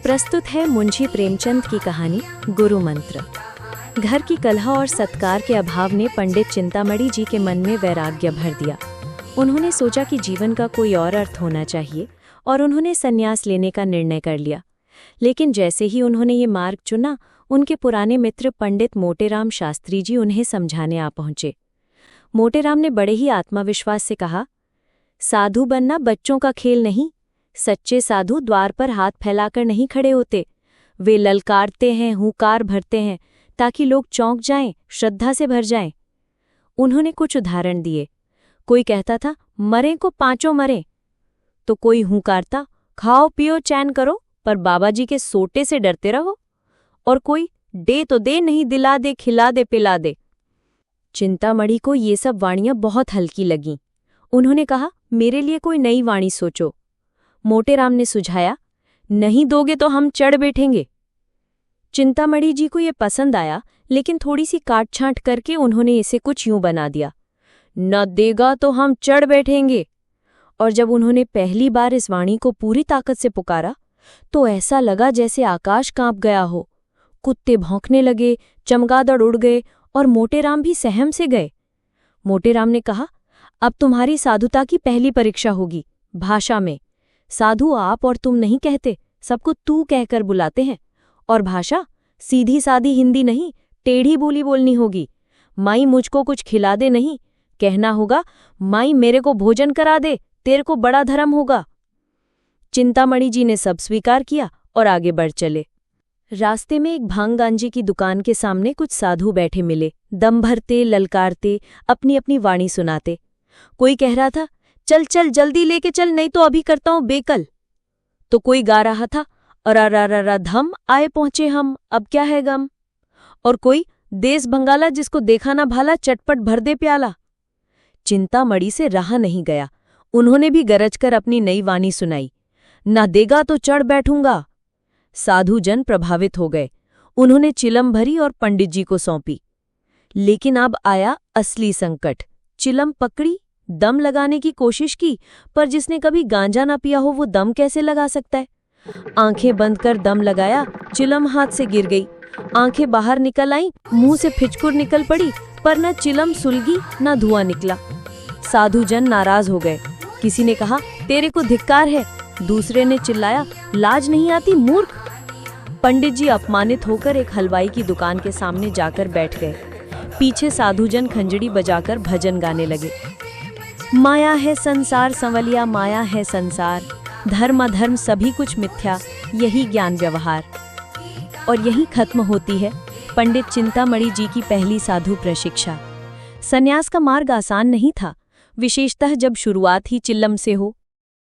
प्रस्तुत है मुंशी प्रेमचंद की कहानी गुरु मंत्र। घर की कलह और सत्कार के अभाव ने पंडित चिंतामणि जी के मन में वैराग्य भर दिया। उन्होंने सोचा कि जीवन का कोई और अर्थ होना चाहिए और उन्होंने संन्यास लेने का निर्णय कर लिया। लेकिन जैसे ही उन्होंने ये मार्ग चुना, उनके पुराने मित्र पंडित मोटेराम शास्त्री जी उन्हें समझाने आ पहुंचे। मोटेराम ने बड़े ही आत्मविश्वास से कहा, साधु बनना बच्चों का खेल नहीं। सच्चे साधु द्वार पर हाथ फैलाकर नहीं खड़े होते, वे ललकारते हैं, हुंकार भरते हैं ताकि लोग चौंक जाएं, श्रद्धा से भर जाएं। उन्होंने कुछ उदाहरण दिए। कोई कहता था, मरें को पांचों मरें, तो कोई हुंकारता, खाओ पियो चैन करो पर बाबा जी के सोटे से डरते रहो, और कोई दे तो दे, नहीं दिला दे, खिला दे, पिला दे। चिंतामणि को ये सब वाणियां बहुत हल्की लगीं। उन्होंने कहा, मेरे लिए कोई नई वाणी सोचो। मोटेराम ने सुझाया, नहीं दोगे तो हम चढ़ बैठेंगे। चिंतामणि जी को ये पसंद आया, लेकिन थोड़ी सी काट-छांट करके उन्होंने इसे कुछ यूं बना दिया, न देगा तो हम चढ़ बैठेंगे। और जब उन्होंने पहली बार इस वाणी को पूरी ताकत से पुकारा तो ऐसा लगा जैसे आकाश कांप गया हो। कुत्ते भौंकने लगे, चमगादड़ उड़ गए और मोटेराम भी सहम से गए। मोटेराम ने कहा, अब तुम्हारी साधुता की पहली परीक्षा होगी। भाषा में साधु आप और तुम नहीं कहते, सबको तू कहकर बुलाते हैं। और भाषा सीधी सादी हिंदी नहीं, टेढ़ी बोली बोलनी होगी। माई मुझको कुछ खिला दे नहीं, कहना होगा, माई मेरे को भोजन करा दे, तेरे को बड़ा धर्म होगा। चिंतामणि जी ने सब स्वीकार किया और आगे बढ़ चले। रास्ते में एक भांग गांजे की दुकान के सामने कुछ साधु बैठे मिले, दम भरते, ललकारते, अपनी अपनी वाणी सुनाते। कोई कह रहा था, चल चल जल्दी लेके चल, नहीं तो अभी करता हूं बेकल। तो कोई गा रहा था, अरारारा धम आए पहुंचे हम, अब क्या है गम। और कोई, देश भंगाला जिसको देखा ना भाला, चटपट भर दे प्याला। चिंतामणि से रहा नहीं गया। उन्होंने भी गरजकर अपनी नई वाणी सुनाई, ना देगा तो चढ़ बैठूंगा। साधुजन प्रभावित हो गए। उन्होंने चिलम भरी और पंडित जी को सौंपी। लेकिन अब आया असली संकट। चिलम पकड़ी, दम लगाने की कोशिश की, पर जिसने कभी गांजा ना पिया हो वो दम कैसे लगा सकता है। आंखें बंद कर दम लगाया, चिलम हाथ से गिर गई। आंखें बाहर निकल आईं, मुंह से फिचकुर निकल पड़ी, पर न चिलम सुलगी न धुआं निकला। साधुजन नाराज हो गए। किसी ने कहा, तेरे को धिक्कार है। दूसरे ने चिल्लाया, लाज नहीं आती मूर्ख। पंडित जी अपमानित होकर एक हलवाई की दुकान के सामने जाकर बैठ गए। पीछे साधुजन खंजड़ी बजाकर भजन गाने लगे। माया है संसार संवलिया, माया है संसार, धर्म अधर्म सभी कुछ मिथ्या, यही ज्ञान व्यवहार। और यही खत्म होती है पंडित चिंतामणि जी की पहली साधु प्रशिक्षा। संन्यास का मार्ग आसान नहीं था, विशेषतः जब शुरुआत ही चिल्लम से हो।